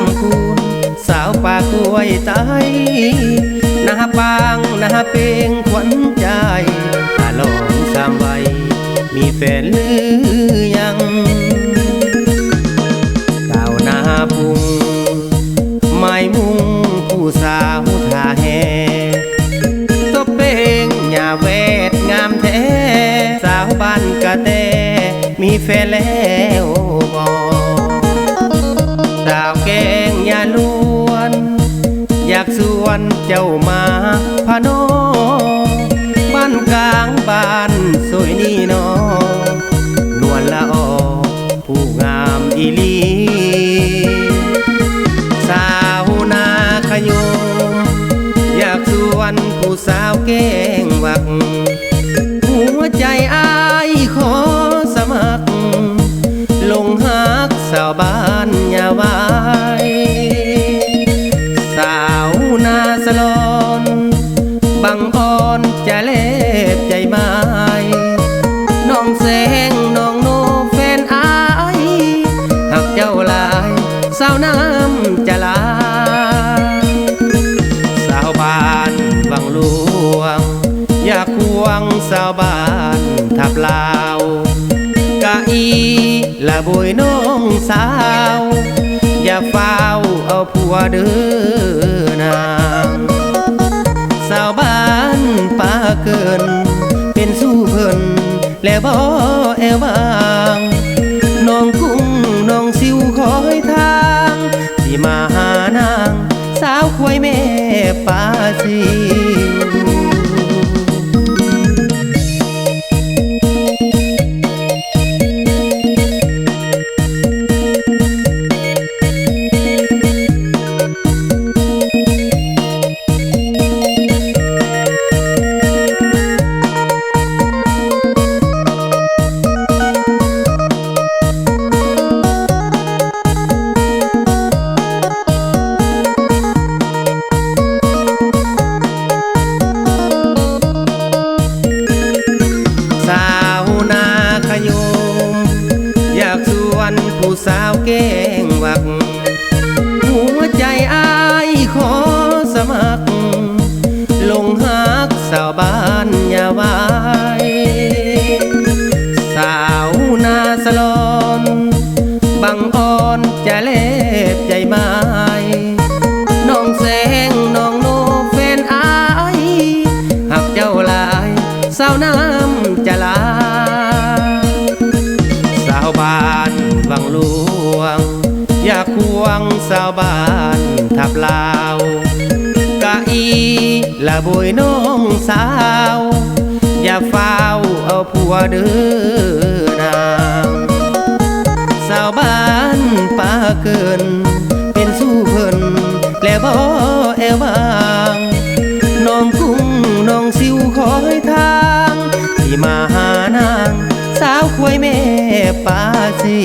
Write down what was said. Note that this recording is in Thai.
ำคูณสาวป่ากล้วยใจหน้าปางหน้าเป่งขวัญใจถ้าลองสามใบมีแฟนหรือยังดาวหน้าพุ่งไม้มุงผู้สาวท่าแห่ตบเป่งหญ้าแวดงามแท้สาวบ้านกะแตมีแฟนแล้วบ่สาวแกงยาล้วนอยากสวนเจ้ามาพะโนบ้านกลางบ้านสวยนี่นอนวลละออผู้งามอีลีสาวนาขยมอยากสวนผู้สาวแกงวักหัวใจอ้ายขอสมัครลงหักสาวบ้านยาวายสาวนาสลอนบังอ่อนจะเล็บใจไม้น้องแสงน้องโนแฟนอายหักเจ้าลายสาวน้ำจะลาสาวบ้านวังหลวงอยากควงสาวบ้านทับลาวกะอีละบุยน้องสาวอย่าเฝ้าเอาผัวเด้อนางสาวบ้านป่าเกินเป็นสู้เพิ่นแล้วบ่แอวบางน้องกุ้งน้องสิวคอยทางที่มาหานางสาวควยแม่ป่าสิผู้สาวแกงวักหัวใจอ้ายขอสมัครลงหักสาวบ้านยาวายสาวนาสลอนบังอ่อนจะเล็บใจไม้น้องแสงน้องโนแฟนอ้ายหักเจ้าลายสาวน้ำจะลาสาวบ้านวังหลวงอยากควงสาวบ้านทับลาวกะอีละบุยน้องสาวอย่าเฝ้าเอาผัวเด้อนางสาวบ้านป่าเกินเป็นสู้เพิ่นแล้วบ่แอวบางน้องกุ้งน้องสิวคอยทางที่มาหานางสาวควยแม่ป่าสิ